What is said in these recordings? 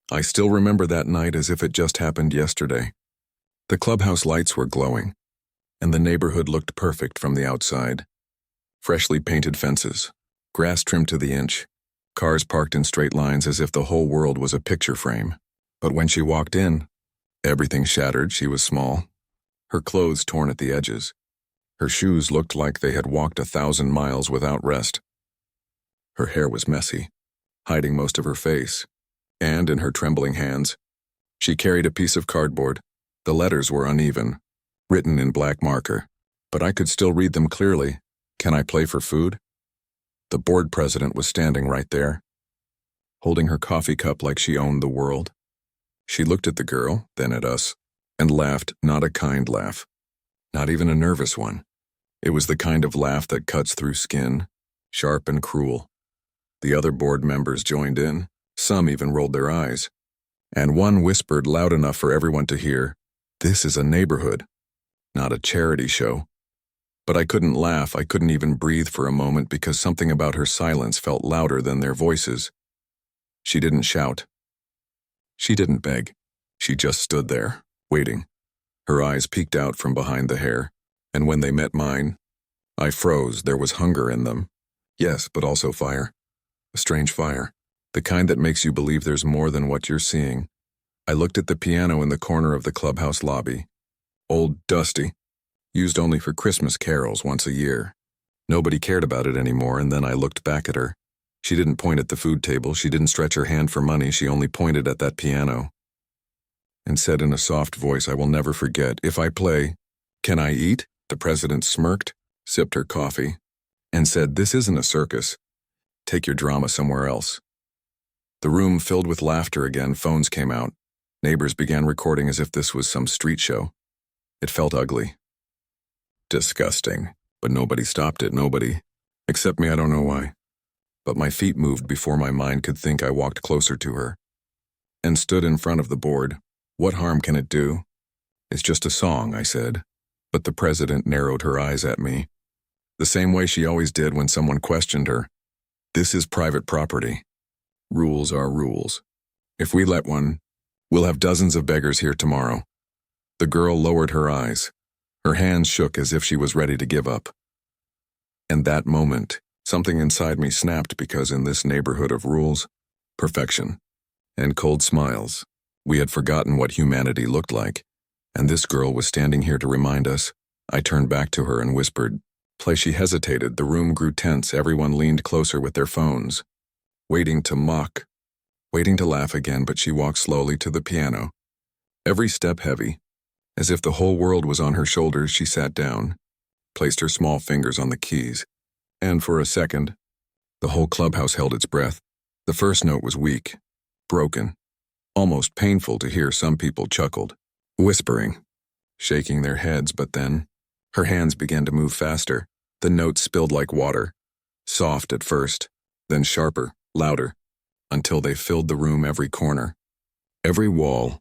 I still remember that night as if it just happened yesterday. The clubhouse lights were glowing, and the neighborhood looked perfect from the outside. Freshly painted fences, grass trimmed to the inch, cars parked in straight lines as if the whole world was a picture frame. But when she walked in, everything shattered. She was small, her clothes torn at the edges. Her shoes looked like they had walked 1,000 miles without rest. Her hair was messy, hiding most of her face, and in her trembling hands, she carried a piece of cardboard. The letters were uneven, written in black marker, but I could still read them clearly. "Can I play for food?" The board president was standing right there, holding her coffee cup like she owned the world. She looked at the girl, then at us, and laughed, not a kind laugh, not even a nervous one. It was the kind of laugh that cuts through skin, sharp and cruel. The other board members joined in, some even rolled their eyes, and one whispered loud enough for everyone to hear, "This is a neighborhood, not a charity show." But I couldn't laugh, I couldn't even breathe for a moment because something about her silence felt louder than their voices. She didn't shout. She didn't beg. She just stood there, waiting. Her eyes peeked out from behind the hair, and when they met mine, I froze. There was hunger in them. Yes, but also fire. A strange fire. The kind that makes you believe there's more than what you're seeing. I looked at the piano in the corner of the clubhouse lobby. Old, dusty. Used only for Christmas carols once a year. Nobody cared about it anymore, and then I looked back at her. She didn't point at the food table, she didn't stretch her hand for money, she only pointed at that piano. And said in a soft voice I will never forget, "If I play, can I eat?" The president smirked, sipped her coffee, and said, "This isn't a circus. Take your drama somewhere else." The room filled with laughter again, phones came out. Neighbors began recording as if this was some street show. It felt ugly. Disgusting. But nobody stopped it, nobody. Except me, I don't know why. But my feet moved before my mind could think. I walked closer to her and stood in front of the board. "What harm can it do?" "It's just a song," I said. But the president narrowed her eyes at me, the same way she always did when someone questioned her. "This is private property. Rules are rules. If we let one, we'll have dozens of beggars here tomorrow." The girl lowered her eyes. Her hands shook as if she was ready to give up. And that moment, something inside me snapped because in this neighborhood of rules, perfection, and cold smiles, we had forgotten what humanity looked like. And this girl was standing here to remind us. I turned back to her and whispered, "Play." She hesitated. The room grew tense. Everyone leaned closer with their phones, waiting to mock, waiting to laugh again, but she walked slowly to the piano, every step heavy. As if the whole world was on her shoulders, she sat down, placed her small fingers on the keys, and for a second, the whole clubhouse held its breath. The first note was weak, broken, almost painful to hear. Some people chuckled, whispering, shaking their heads, but then her hands began to move faster. The notes spilled like water, soft at first, then sharper, louder, until they filled the room. Every corner, every wall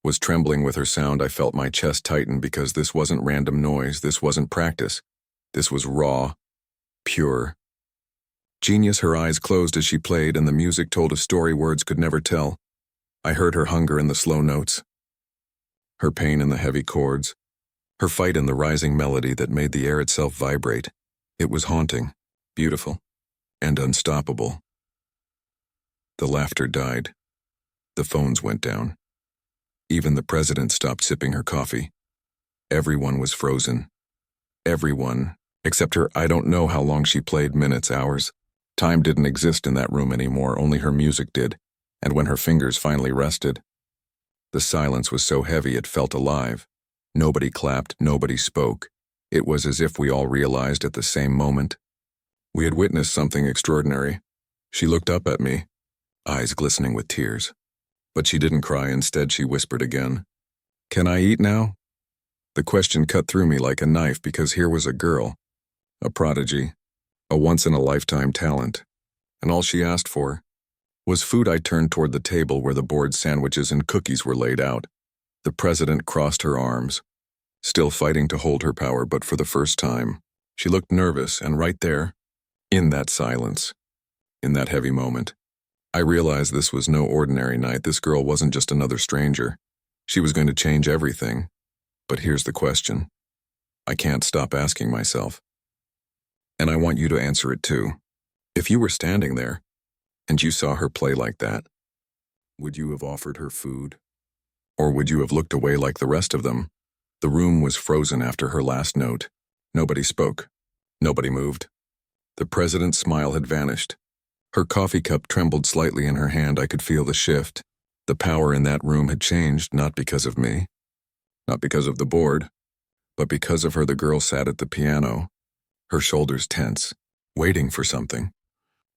was trembling with her sound. I felt my chest tighten because this wasn't random noise, this wasn't practice. This was raw, pure. Genius. Her eyes closed as she played, and the music told a story words could never tell. I heard her hunger in the slow notes, her pain in the heavy chords, her fight in the rising melody that made the air itself vibrate. It was haunting, beautiful, and unstoppable. The laughter died. The phones went down. Even the president stopped sipping her coffee. Everyone was frozen. Everyone, except her. I don't know how long she played, minutes, hours. Time didn't exist in that room anymore, only her music did. And when her fingers finally rested, the silence was so heavy it felt alive. Nobody clapped, nobody spoke. It was as if we all realized at the same moment we had witnessed something extraordinary. She looked up at me, eyes glistening with tears. But she didn't cry. Instead, she whispered again, "Can I eat now?" The question cut through me like a knife because here was a girl, a prodigy, a once-in-a-lifetime talent, and all she asked for was food. I turned toward the table where the board sandwiches and cookies were laid out. The president crossed her arms, still fighting to hold her power, but for the first time, she looked nervous, and right there, in that silence, in that heavy moment, I realized this was no ordinary night. This girl wasn't just another stranger. She was going to change everything. But here's the question. I can't stop asking myself. And I want you to answer it too. If you were standing there, and you saw her play like that, would you have offered her food? Or would you have looked away like the rest of them? The room was frozen after her last note. Nobody spoke. Nobody moved. The president's smile had vanished. Her coffee cup trembled slightly in her hand. I could feel the shift. The power in that room had changed, not because of me, not because of the board, but because of her. The girl sat at the piano, her shoulders tense, waiting for something.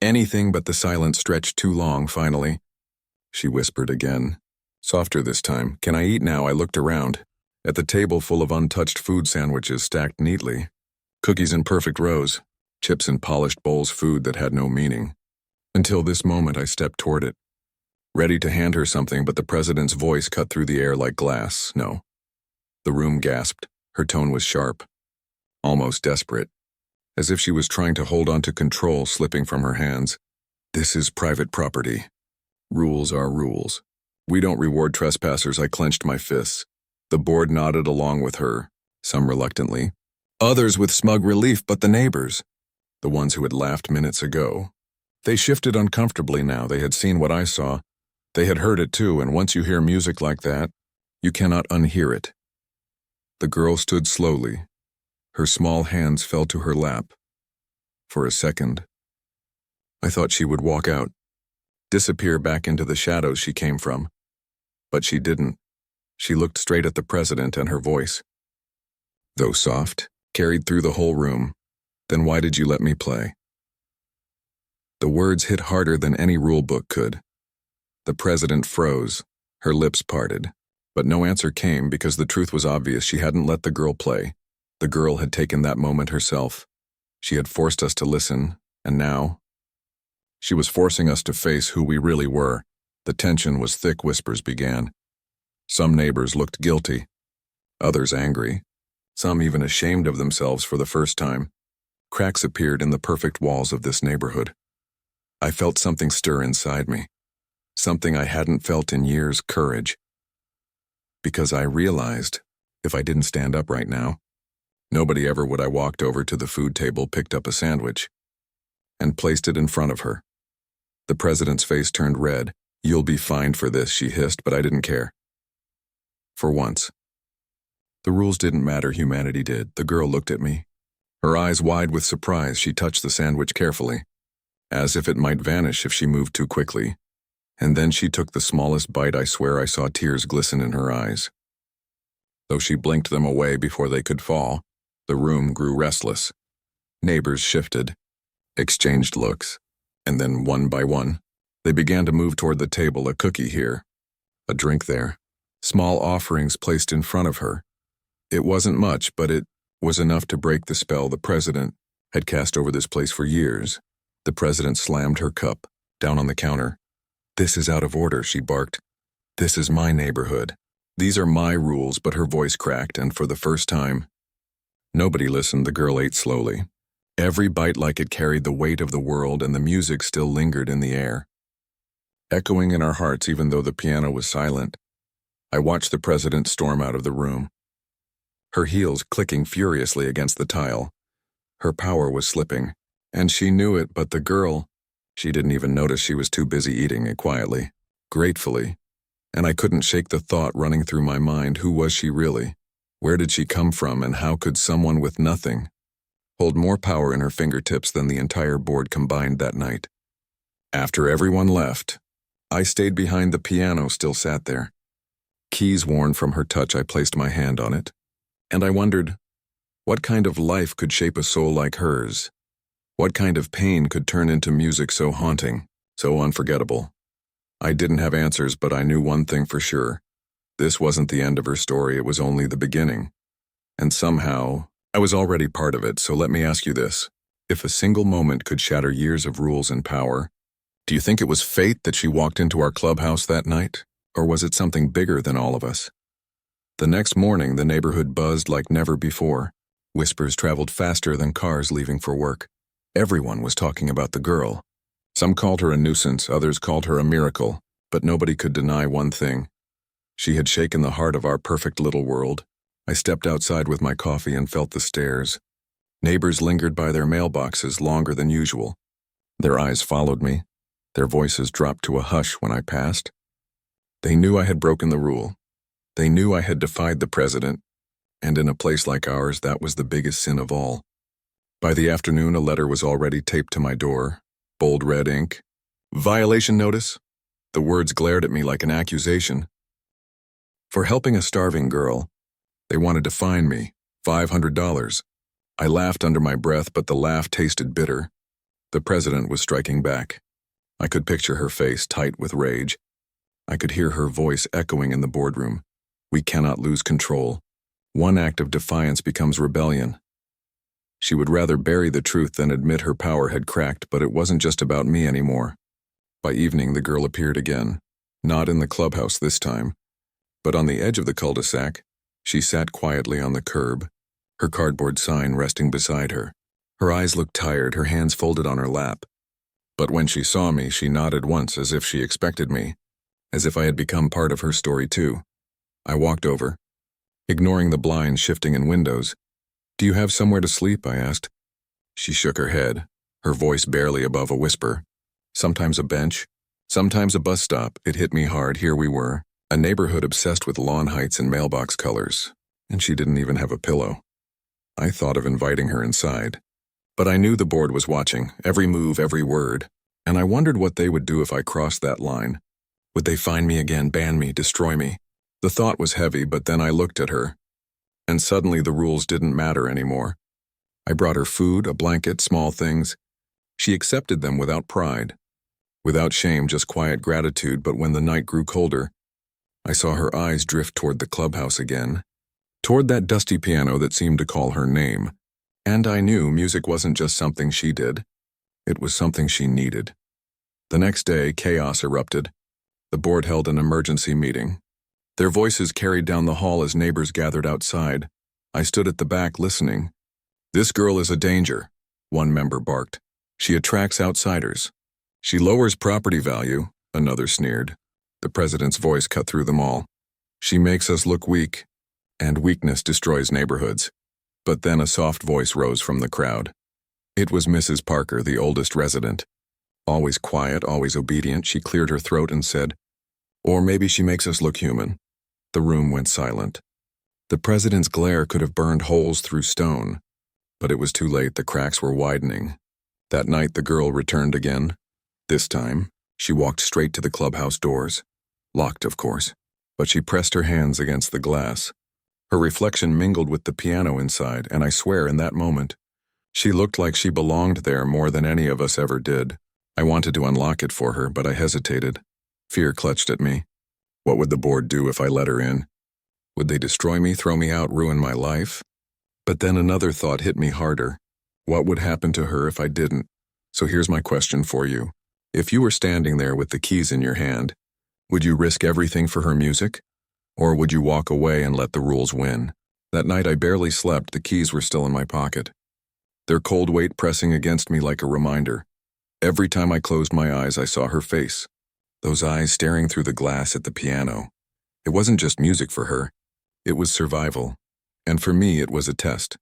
Anything but the silence stretched too long. Finally, she whispered again, softer this time. "Can I eat now?" I looked around. At the table full of untouched food sandwiches stacked neatly, cookies in perfect rows, chips in polished bowls, food that had no meaning. Until this moment, I stepped toward it, ready to hand her something, but the president's voice cut through the air like glass. "No." The room gasped. Her tone was sharp, almost desperate, as if she was trying to hold on to control slipping from her hands. "This is private property. Rules are rules. We don't reward trespassers." I clenched my fists. The board nodded along with her, some reluctantly, others with smug relief, but the neighbors, the ones who had laughed minutes ago, they shifted uncomfortably now. They had seen what I saw. They had heard it too, and once you hear music like that, you cannot unhear it. The girl stood slowly. Her small hands fell to her lap. For a second, I thought she would walk out, disappear back into the shadows she came from. But she didn't. She looked straight at the president, and her voice, though soft, carried through the whole room. "Then why did you let me play?" The words hit harder than any rule book could. The president froze, her lips parted. But no answer came because the truth was obvious. She hadn't let the girl play. The girl had taken that moment herself. She had forced us to listen, and now she was forcing us to face who we really were. The tension was thick. Whispers began. Some neighbors looked guilty, others angry, some even ashamed of themselves for the first time. Cracks appeared in the perfect walls of this neighborhood. I felt something stir inside me, something I hadn't felt in years. Courage. Because I realized, if I didn't stand up right now, nobody ever would. I walked over to the food table, picked up a sandwich, and placed it in front of her. The president's face turned red. "You'll be fined for this," she hissed, but I didn't care. For once. The rules didn't matter, humanity did. The girl looked at me, her eyes wide with surprise. She touched the sandwich carefully, as if it might vanish if she moved too quickly. And then she took the smallest bite. I swear I saw tears glisten in her eyes. Though she blinked them away before they could fall, the room grew restless. Neighbors shifted, exchanged looks, and then one by one, they began to move toward the table. A cookie here, a drink there, small offerings placed in front of her. It wasn't much, but it was enough to break the spell the president had cast over this place for years. The president slammed her cup down on the counter. "This is out of order," she barked. "This is my neighborhood. These are my rules." But her voice cracked, and for the first time, nobody listened. The girl ate slowly, every bite like it carried the weight of the world, and the music still lingered in the air, echoing in our hearts even though the piano was silent. I watched the president storm out of the room, her heels clicking furiously against the tile. Her power was slipping, and she knew it, but the girl, she didn't even notice. She was too busy eating it quietly, gratefully, and I couldn't shake the thought running through my mind. Who was she really? Where did she come from, and how could someone with nothing hold more power in her fingertips than the entire board combined that night? After everyone left, I stayed behind. The piano still sat there, keys worn from her touch. I placed my hand on it, and I wondered, what kind of life could shape a soul like hers? What kind of pain could turn into music so haunting, so unforgettable? I didn't have answers, but I knew one thing for sure. This wasn't the end of her story. It was only the beginning. And somehow, I was already part of it. So let me ask you this. If a single moment could shatter years of rules and power, do you think it was fate that she walked into our clubhouse that night? Or was it something bigger than all of us? The next morning, the neighborhood buzzed like never before. Whispers traveled faster than cars leaving for work. Everyone was talking about the girl, Some called her a nuisance, others called her a miracle, but nobody could deny one thing. She had shaken the heart of our perfect little world. I stepped outside with my coffee and felt the stares. Neighbors lingered by their mailboxes longer than usual. Their eyes followed me. Their voices dropped to a hush when I passed. They knew I had broken the rule. They knew I had defied the president, and in a place like ours, that was the biggest sin of all. By the afternoon, a letter was already taped to my door, bold red ink. Violation notice? The words glared at me like an accusation. For helping a starving girl, they wanted to fine me, $500. I laughed under my breath, but the laugh tasted bitter. The president was striking back. I could picture her face tight with rage. I could hear her voice echoing in the boardroom. We cannot lose control. One act of defiance becomes rebellion. She would rather bury the truth than admit her power had cracked, but it wasn't just about me anymore. By evening, the girl appeared again. Not in the clubhouse this time, but on the edge of the cul-de-sac. She sat quietly on the curb, her cardboard sign resting beside her. Her eyes looked tired, her hands folded on her lap. But when she saw me, she nodded once as if she expected me, as if I had become part of her story too. I walked over, ignoring the blinds shifting in windows. "Do you have somewhere to sleep?" I asked. She shook her head, her voice barely above a whisper. "Sometimes a bench, sometimes a bus stop." It hit me hard. Here we were, a neighborhood obsessed with lawn heights and mailbox colors, and she didn't even have a pillow. I thought of inviting her inside, but I knew the board was watching, every move, every word, and I wondered what they would do if I crossed that line. Would they fine me again, ban me, destroy me? The thought was heavy, but then I looked at her, and suddenly the rules didn't matter anymore. I brought her food, a blanket, small things. She accepted them without pride, without shame, just quiet gratitude. But when the night grew colder, I saw her eyes drift toward the clubhouse again, toward that dusty piano that seemed to call her name. And I knew music wasn't just something she did. It was something she needed. The next day, chaos erupted. The board held an emergency meeting. Their voices carried down the hall as neighbors gathered outside. I stood at the back listening. "This girl is a danger," one member barked. "She attracts outsiders. She lowers property value," another sneered. The president's voice cut through them all. "She makes us look weak, and weakness destroys neighborhoods." But then a soft voice rose from the crowd. It was Mrs. Parker, the oldest resident. Always quiet, always obedient, she cleared her throat and said, "Or maybe she makes us look human." The room went silent. The president's glare could have burned holes through stone, but it was too late. The cracks were widening. That night the girl returned again. This time, she walked straight to the clubhouse doors. Locked, of course, but she pressed her hands against the glass. Her reflection mingled with the piano inside, and I swear in that moment, she looked like she belonged there more than any of us ever did. I wanted to unlock it for her, but I hesitated. Fear clutched at me. What would the board do if I let her in? Would they destroy me, throw me out, ruin my life? But then another thought hit me harder. What would happen to her if I didn't? So here's my question for you. If you were standing there with the keys in your hand, would you risk everything for her music? Or would you walk away and let the rules win? That night I barely slept. The keys were still in my pocket, their cold weight pressing against me like a reminder. Every time I closed my eyes, I saw her face. Those eyes staring through the glass at the piano. It wasn't just music for her. It was survival. And for me, it was a test.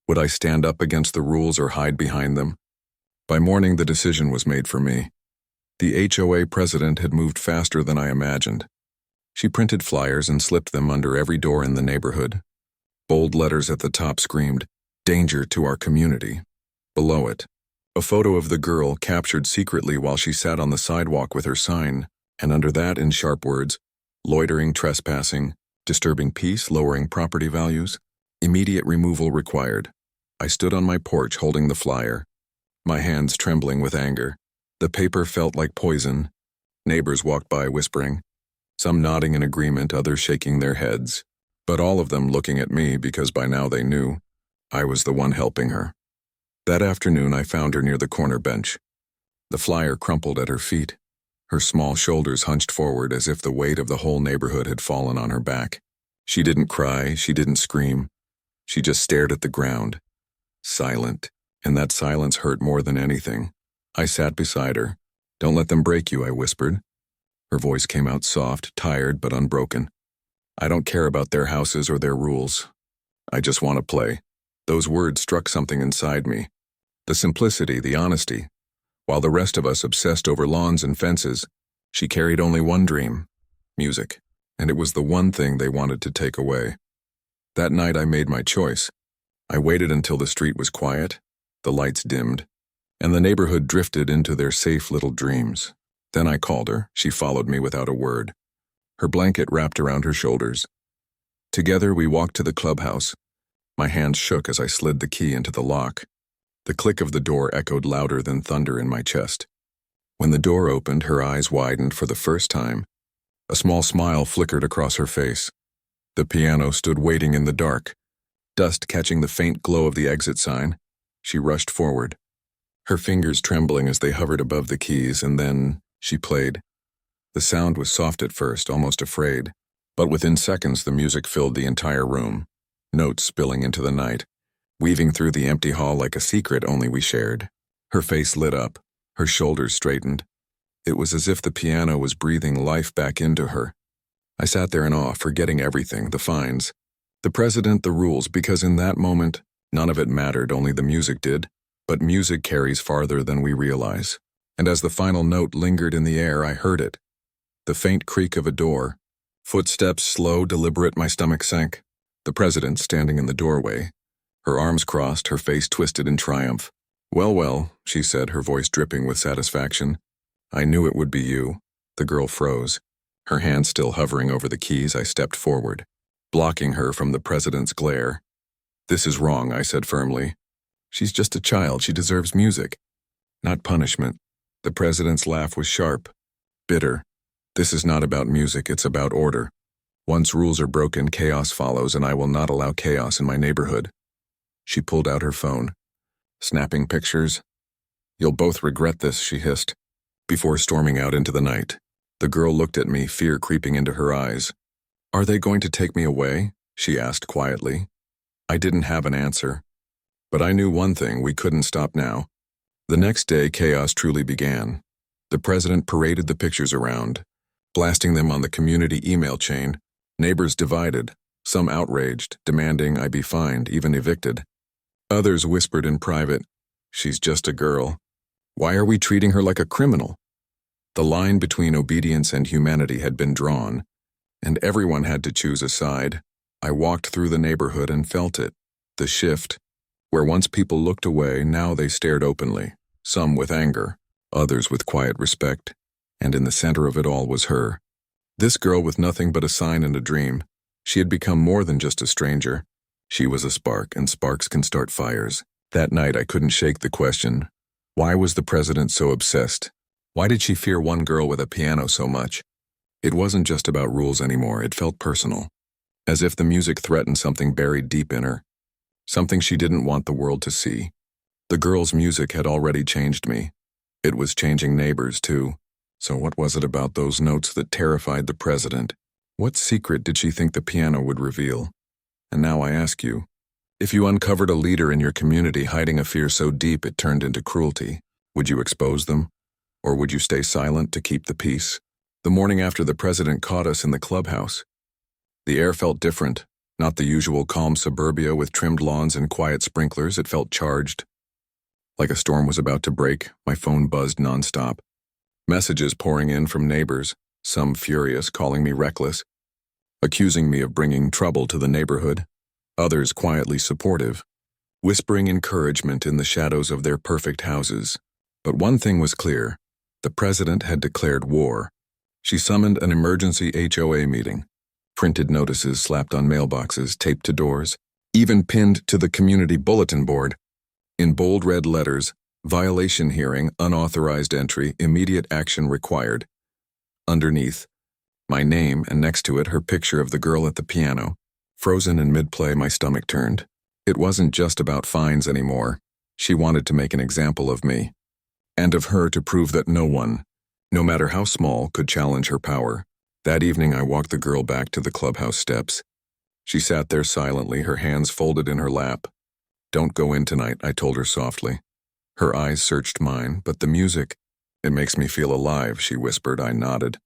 Would I stand up against the rules or hide behind them? By morning, the decision was made for me. The HOA president had moved faster than I imagined. She printed flyers and slipped them under every door in the neighborhood. Bold letters at the top screamed, "Danger to our community." Below it, a photo of the girl captured secretly while she sat on the sidewalk with her sign, and under that, in sharp words, "Loitering, trespassing, disturbing peace, lowering property values, immediate removal required." I stood on my porch holding the flyer, my hands trembling with anger. The paper felt like poison. Neighbors walked by whispering, some nodding in agreement, others shaking their heads, but all of them looking at me because by now they knew I was the one helping her. That afternoon, I found her near the corner bench. The flyer crumpled at her feet, her small shoulders hunched forward as if the weight of the whole neighborhood had fallen on her back. She didn't cry, she didn't scream. She just stared at the ground, silent, and that silence hurt more than anything. I sat beside her, Don't let them break you, I whispered. Her voice came out soft, tired, but unbroken. I don't care about their houses or their rules. I just want to play. Those words struck something inside me. The simplicity, the honesty. While the rest of us obsessed over lawns and fences, she carried only one dream: music. And it was the one thing they wanted to take away. That night I made my choice. I waited until the street was quiet, the lights dimmed, and the neighborhood drifted into their safe little dreams. Then I called her. She followed me without a word, her blanket wrapped around her shoulders. Together we walked to the clubhouse. My hands shook as I slid the key into the lock. The click of the door echoed louder than thunder in my chest. When the door opened, her eyes widened for the first time. A small smile flickered across her face. The piano stood waiting in the dark, dust catching the faint glow of the exit sign. She rushed forward, her fingers trembling as they hovered above the keys, and then she played. The sound was soft at first, almost afraid, but within seconds the music filled the entire room, notes spilling into the night, weaving through the empty hall like a secret only we shared. Her face lit up, her shoulders straightened. It was as if the piano was breathing life back into her. I sat there in awe, forgetting everything, the fines, the president, the rules, because in that moment, none of it mattered, only the music did. But music carries farther than we realize. And as the final note lingered in the air, I heard it. The faint creak of a door. Footsteps slow, deliberate, my stomach sank. The president standing in the doorway, her arms crossed, her face twisted in triumph. Well, well, she said, her voice dripping with satisfaction. I knew it would be you. The girl froze. Her hand still hovering over the keys, I stepped forward, blocking her from the president's glare. This is wrong, I said firmly. She's just a child. She deserves music, not punishment. The president's laugh was sharp, bitter. This is not about music, it's about order. Once rules are broken, chaos follows, and I will not allow chaos in my neighborhood. She pulled out her phone. Snapping pictures. You'll both regret this, she hissed, before storming out into the night. The girl looked at me, fear creeping into her eyes. Are they going to take me away? She asked quietly. I didn't have an answer. But I knew one thing: we couldn't stop now. The next day, chaos truly began. The president paraded the pictures around, blasting them on the community email chain. Neighbors divided, some outraged, demanding I be fined, even evicted. Others whispered in private, she's just a girl. Why are we treating her like a criminal? The line between obedience and humanity had been drawn, and everyone had to choose a side. I walked through the neighborhood and felt it, the shift. Where once people looked away, now they stared openly, some with anger, others with quiet respect, and in the center of it all was her. This girl with nothing but a sign and a dream. She had become more than just a stranger. She was a spark, and sparks can start fires. That night I couldn't shake the question. Why was the president so obsessed? Why did she fear one girl with a piano so much? It wasn't just about rules anymore, it felt personal. As if the music threatened something buried deep in her. Something she didn't want the world to see. The girl's music had already changed me. It was changing neighbors, too. So what was it about those notes that terrified the president? What secret did she think the piano would reveal? And now I ask you, if you uncovered a leader in your community hiding a fear so deep it turned into cruelty, would you expose them? Or would you stay silent to keep the peace? The morning after the president caught us in the clubhouse, the air felt different. Not the usual calm suburbia with trimmed lawns and quiet sprinklers. It felt charged. Like a storm was about to break, my phone buzzed nonstop. Messages pouring in from neighbors, some furious, calling me reckless, accusing me of bringing trouble to the neighborhood, others quietly supportive, whispering encouragement in the shadows of their perfect houses. But one thing was clear: the president had declared war. She summoned an emergency HOA meeting. Printed notices slapped on mailboxes, taped to doors, even pinned to the community bulletin board. In bold red letters, violation hearing, unauthorized entry, immediate action required. Underneath, my name, and next to it her picture of the girl at the piano. Frozen in mid-play, my stomach turned. It wasn't just about fines anymore. She wanted to make an example of me. And of her, to prove that no one, no matter how small, could challenge her power. That evening I walked the girl back to the clubhouse steps. She sat there silently, her hands folded in her lap. Don't go in tonight, I told her softly. Her eyes searched mine, but the music, "It makes me feel alive," she whispered. I nodded.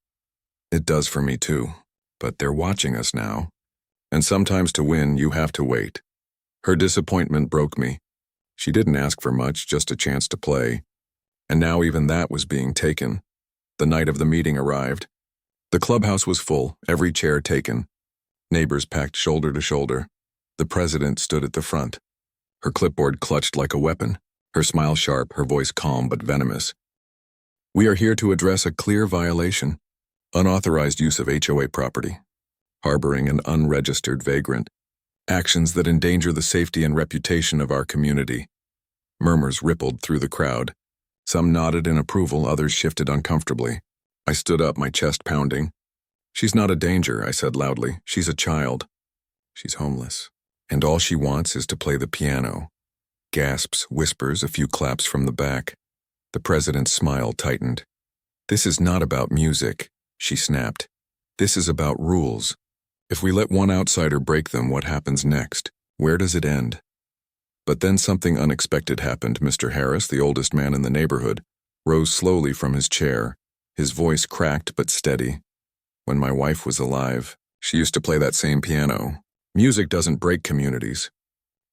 "It does for me too. But they're watching us now. And sometimes to win, you have to wait." Her disappointment broke me. She didn't ask for much, just a chance to play. And now even that was being taken. The night of the meeting arrived. The clubhouse was full, every chair taken. Neighbors packed shoulder to shoulder. The president stood at the front. Her clipboard clutched like a weapon, her smile sharp, her voice calm but venomous. "We are here to address a clear violation. Unauthorized use of HOA property. Harboring an unregistered vagrant. Actions that endanger the safety and reputation of our community." Murmurs rippled through the crowd. Some nodded in approval, others shifted uncomfortably. I stood up, my chest pounding. "She's not a danger," I said loudly. "She's a child. She's homeless. And all she wants is to play the piano." Gasps, whispers, a few claps from the back. The president's smile tightened. "This is not about music," she snapped. "This is about rules. If we let one outsider break them, what happens next? Where does it end?" But then something unexpected happened. Mr. Harris, the oldest man in the neighborhood, rose slowly from his chair. His voice cracked but steady. "When my wife was alive, she used to play that same piano. Music doesn't break communities.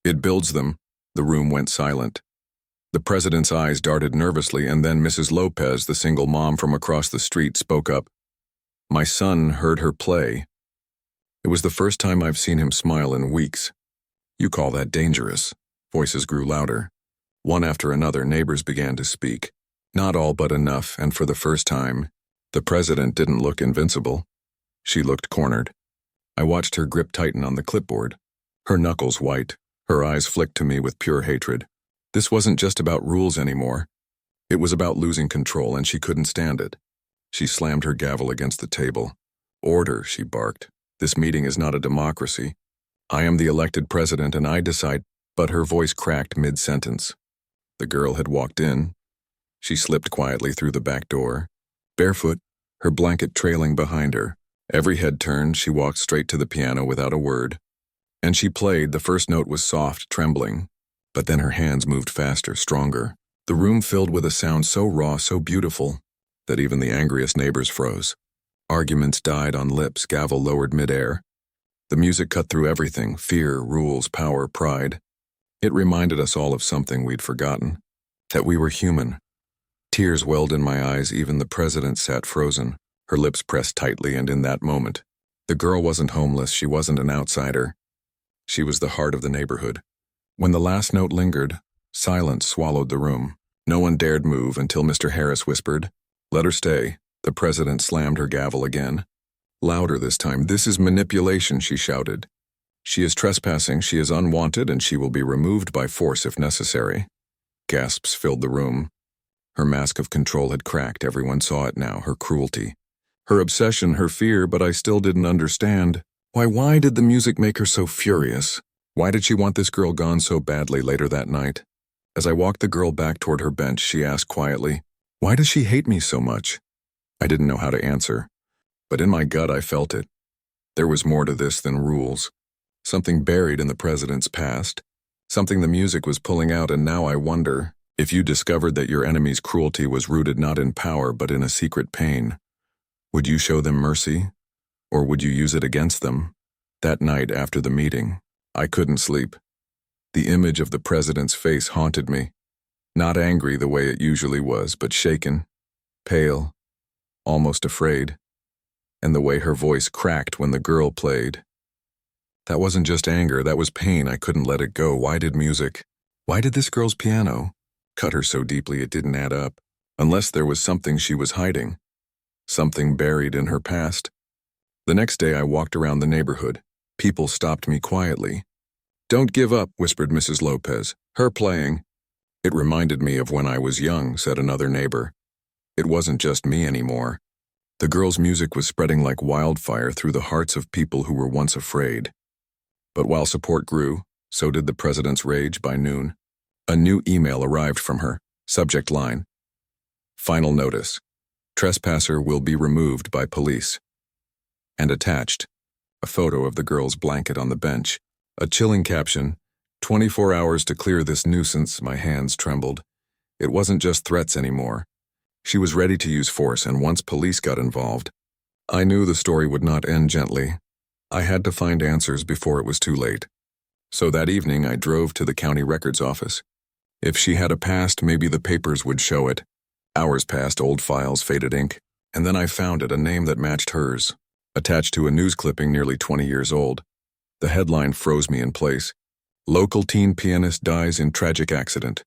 It builds them." The room went silent. The president's eyes darted nervously, and then Mrs. Lopez, the single mom from across the street, spoke up. "My son heard her play. It was the first time I've seen him smile in weeks." "You call that dangerous?" Voices grew louder. One after another, neighbors began to speak. Not all, but enough, and for the first time, the president didn't look invincible. She looked cornered. I watched her grip tighten on the clipboard. Her knuckles white, her eyes flicked to me with pure hatred. This wasn't just about rules anymore. It was about losing control, and she couldn't stand it. She slammed her gavel against the table. "Order," she barked. "This meeting is not a democracy. I am the elected president, and I decide." But her voice cracked mid-sentence. The girl had walked in. She slipped quietly through the back door, barefoot, her blanket trailing behind her. Every head turned, she walked straight to the piano without a word. And she played. The first note was soft, trembling. But then her hands moved faster, stronger. The room filled with a sound so raw, so beautiful, that even the angriest neighbors froze. Arguments died on lips, gavel lowered midair. The music cut through everything: fear, rules, power, pride. It reminded us all of something we'd forgotten, that we were human. Tears welled in my eyes. Even the president sat frozen, her lips pressed tightly, and in that moment, the girl wasn't homeless, she wasn't an outsider. She was the heart of the neighborhood. When the last note lingered, silence swallowed the room. No one dared move until Mr. Harris whispered, "Let her stay." The president slammed her gavel again. Louder this time. "This is manipulation," she shouted. "She is trespassing, she is unwanted, and she will be removed by force if necessary." Gasps filled the room. Her mask of control had cracked. Everyone saw it now, her cruelty, her obsession, her fear, but I still didn't understand. Why did the music make her so furious? Why did she want this girl gone so badly later that night? As I walked the girl back toward her bench, she asked quietly, "Why does she hate me so much?" I didn't know how to answer, but in my gut I felt it. There was more to this than rules. Something buried in the president's past. Something the music was pulling out, and now I wonder, if you discovered that your enemy's cruelty was rooted not in power but in a secret pain, would you show them mercy? Or would you use it against them? That night after the meeting, I couldn't sleep. The image of the president's face haunted me. Not angry the way it usually was, but shaken, pale, almost afraid. And the way her voice cracked when the girl played. That wasn't just anger, that was pain. I couldn't let it go. Why did this girl's piano cut her so deeply it didn't add up? Unless there was something she was hiding. Something buried in her past. The next day I walked around the neighborhood. People stopped me quietly. "Don't give up," whispered Mrs. Lopez. "Her playing." "It reminded me of when I was young," said another neighbor. It wasn't just me anymore. The girl's music was spreading like wildfire through the hearts of people who were once afraid. But while support grew, so did the president's rage. By noon, a new email arrived from her. Subject line: "Final notice. Trespasser will be removed by police." And attached, a photo of the girl's blanket on the bench. A chilling caption: "24 hours to clear this nuisance." My hands trembled. It wasn't just threats anymore. She was ready to use force, and once police got involved, I knew the story would not end gently. I had to find answers before it was too late. So that evening I drove to the county records office. If she had a past, maybe the papers would show it. Hours passed, old files, faded ink, and then I found it, a name that matched hers, attached to a news clipping nearly 20 years old. The headline froze me in place. Local teen pianist dies in tragic accident.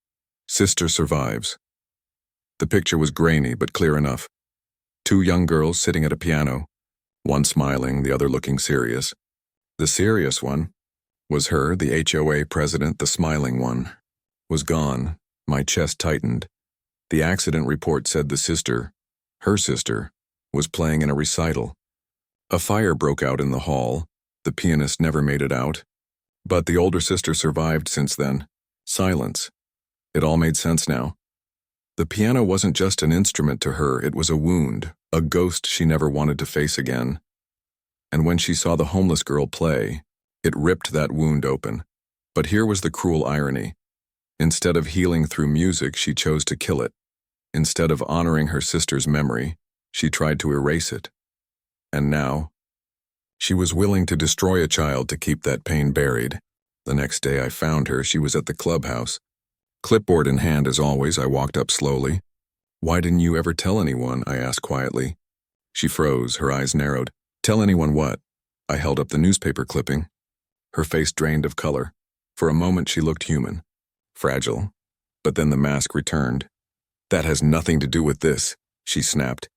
Sister survives. The picture was grainy but clear enough. Two young girls sitting at a piano, one smiling, the other looking serious. The serious one was her, the HOA president. The smiling one was gone. My chest tightened. The accident report said the sister, her sister, was playing in a recital. A fire broke out in the hall. The pianist never made it out. But the older sister survived since then. Silence. It all made sense now. The piano wasn't just an instrument to her, it was a wound, a ghost she never wanted to face again. And when she saw the homeless girl play, it ripped that wound open. But here was the cruel irony. Instead of healing through music, she chose to kill it. Instead of honoring her sister's memory, she tried to erase it. And now, she was willing to destroy a child to keep that pain buried. The next day I found her. She was at the clubhouse. Clipboard in hand as always, I walked up slowly. "Why didn't you ever tell anyone?" I asked quietly. She froze, her eyes narrowed. "Tell anyone what?" I held up the newspaper clipping. Her face drained of color. For a moment she looked human, fragile, but then the mask returned. "That has nothing to do with this," she snapped.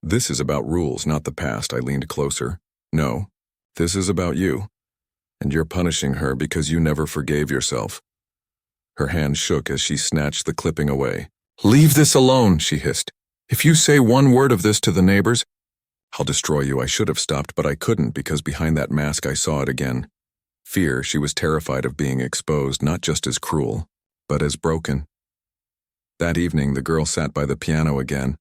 "This is about rules, not the past." I leaned closer. "No, this is about you. And you're punishing her because you never forgave yourself." Her hand shook as she snatched the clipping away. "Leave this alone," she hissed. "If you say one word of this to the neighbors, I'll destroy you." I should have stopped, but I couldn't because behind that mask I saw it again. Fear. She was terrified of being exposed, not just as cruel, but as broken. That evening, the girl sat by the piano again,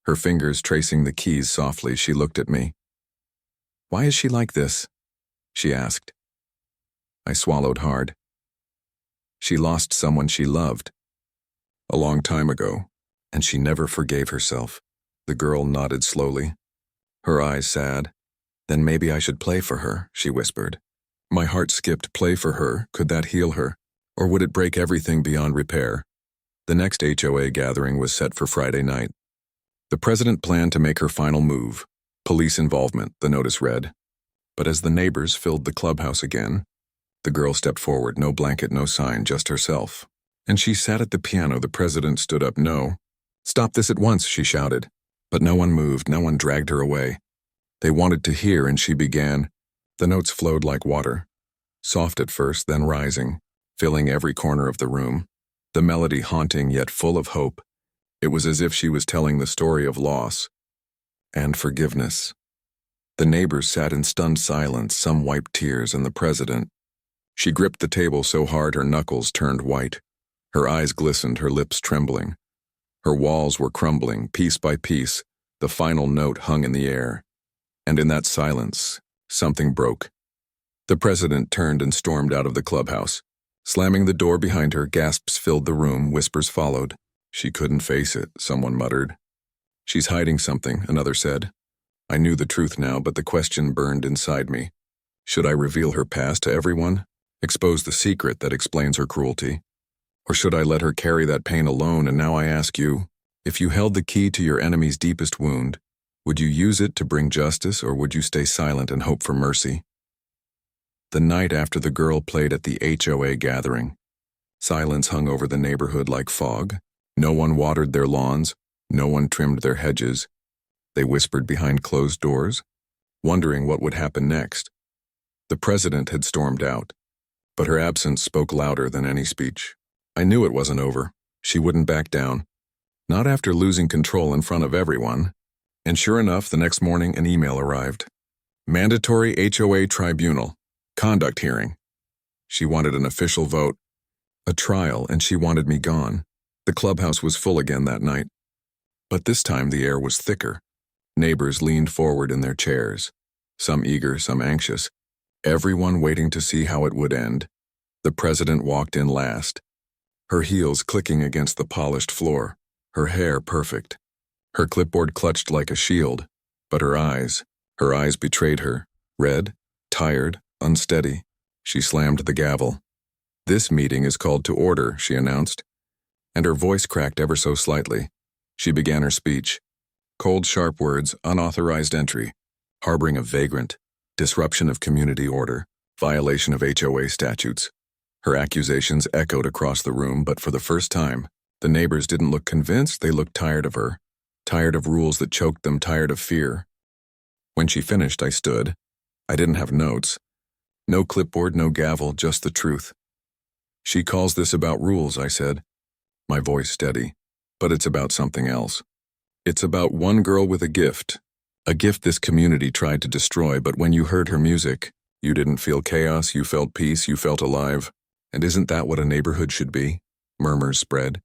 her fingers tracing the keys softly. She looked at me. "Why is she like this?" she asked. I swallowed hard. She lost someone she loved. A long time ago, and she never forgave herself. The girl nodded slowly, her eyes sad. "Then maybe I should play for her," she whispered. My heart skipped. Play for her? Could that heal her? Or would it break everything beyond repair? The next HOA gathering was set for Friday night. The president planned to make her final move. Police involvement, the notice read. But as the neighbors filled the clubhouse again, the girl stepped forward, no blanket, no sign, just herself. And she sat at the piano. The president stood up. "No. Stop this at once," she shouted. But no one moved, no one dragged her away. They wanted to hear, and she began. The notes flowed like water, soft at first, then rising, filling every corner of the room, the melody haunting yet full of hope. It was as if she was telling the story of loss and forgiveness. The neighbors sat in stunned silence, some wiped tears, and the president. She gripped the table so hard her knuckles turned white. Her eyes glistened, her lips trembling. Her walls were crumbling, piece by piece. The final note hung in the air. And in that silence, something broke. The president turned and stormed out of the clubhouse. Slamming the door behind her, gasps filled the room, whispers followed. "She couldn't face it," someone muttered. "She's hiding something," another said. I knew the truth now, but the question burned inside me. Should I reveal her past to everyone? Expose the secret that explains her cruelty? Or should I let her carry that pain alone? And now I ask you, if you held the key to your enemy's deepest wound, would you use it to bring justice, or would you stay silent and hope for mercy? The night after the girl played at the HOA gathering, silence hung over the neighborhood like fog. No one watered their lawns, no one trimmed their hedges. They whispered behind closed doors, wondering what would happen next. The president had stormed out, but her absence spoke louder than any speech. I knew it wasn't over. She wouldn't back down. Not after losing control in front of everyone. And sure enough, the next morning an email arrived. Mandatory HOA tribunal. Conduct hearing. She wanted an official vote. A trial, and she wanted me gone. The clubhouse was full again that night. But this time the air was thicker. Neighbors leaned forward in their chairs. Some eager, some anxious. Everyone waiting to see how it would end. The president walked in last. Her heels clicking against the polished floor. Her hair perfect. Her clipboard clutched like a shield, but her eyes betrayed her. Red, tired, unsteady. She slammed the gavel. "This meeting is called to order," she announced, and her voice cracked ever so slightly. She began her speech. Cold, sharp words, unauthorized entry, harboring a vagrant, disruption of community order, violation of HOA statutes. Her accusations echoed across the room, but for the first time, the neighbors didn't look convinced, they looked tired of her, tired of rules that choked them, tired of fear. When she finished, I stood. I didn't have notes. No clipboard, no gavel, just the truth. "She calls this about rules," I said, my voice steady, "but it's about something else. It's about one girl with a gift this community tried to destroy, but when you heard her music, you didn't feel chaos, you felt peace, you felt alive. And isn't that what a neighborhood should be?" Murmurs spread.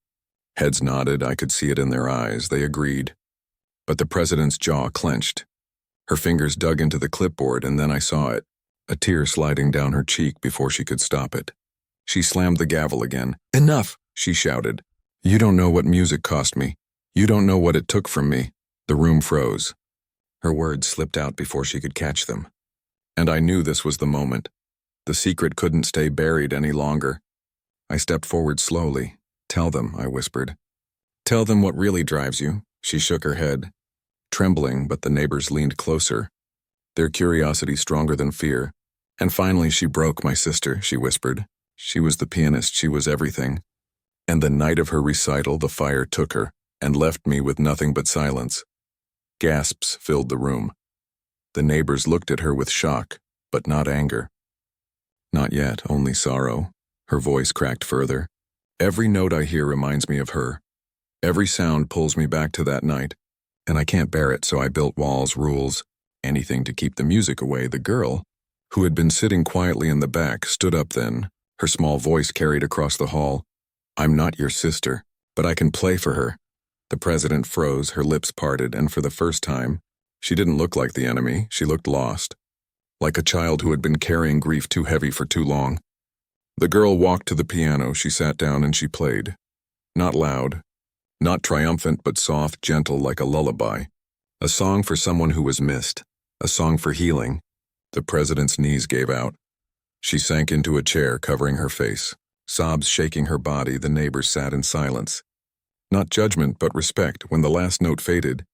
Heads nodded, I could see it in their eyes, they agreed. But the president's jaw clenched. Her fingers dug into the clipboard, and then I saw it, a tear sliding down her cheek before she could stop it. She slammed the gavel again. "Enough!" she shouted. "You don't know what music cost me. You don't know what it took from me." The room froze. Her words slipped out before she could catch them. And I knew this was the moment. The secret couldn't stay buried any longer. I stepped forward slowly. "Tell them," I whispered. "Tell them what really drives you." She shook her head, trembling, but the neighbors leaned closer, their curiosity stronger than fear. And finally she broke. "My sister," she whispered. "She was the pianist, she was everything. And the night of her recital, the fire took her and left me with nothing but silence." Gasps filled the room. The neighbors looked at her with shock, but not anger. "Not yet, only sorrow." Her voice cracked further. "Every note I hear reminds me of her. Every sound pulls me back to that night. And I can't bear it, so I built walls, rules, anything to keep the music away." The girl, who had been sitting quietly in the back, stood up then, her small voice carried across the hall. "I'm not your sister, but I can play for her." The president froze, her lips parted, and for the first time, she didn't look like the enemy, she looked lost. Like a child who had been carrying grief too heavy for too long. The girl walked to the piano, she sat down and she played. Not loud, not triumphant, but soft, gentle, like a lullaby. A song for someone who was missed, a song for healing. The president's knees gave out. She sank into a chair, covering her face, sobs shaking her body. The neighbors sat in silence. Not judgment, but respect. When the last note faded,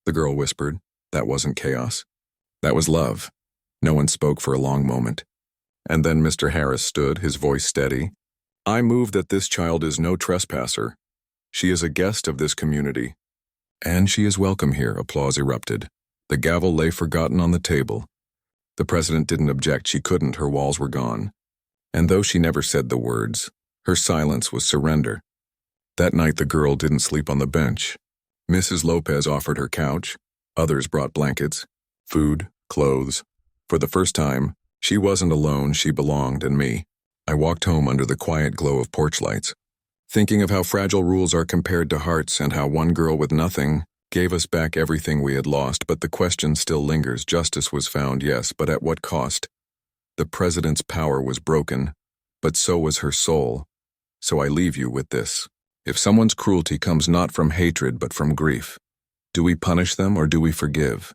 the girl whispered, "That wasn't chaos. That was love." No one spoke for a long moment. And then Mr. Harris stood, his voice steady. "I move that this child is no trespasser. She is a guest of this community. And she is welcome here." Applause erupted. The gavel lay forgotten on the table. The president didn't object, she couldn't, her walls were gone. And though she never said the words, her silence was surrender. That night the girl didn't sleep on the bench. Mrs. Lopez offered her couch. Others brought blankets, food, clothes. For the first time, she wasn't alone, she belonged, and me. I walked home under the quiet glow of porch lights, thinking of how fragile rules are compared to hearts and how one girl with nothing gave us back everything we had lost. But the question still lingers. Justice was found, yes, but at what cost? The president's power was broken, but so was her soul. So I leave you with this. If someone's cruelty comes not from hatred but from grief, do we punish them or do we forgive?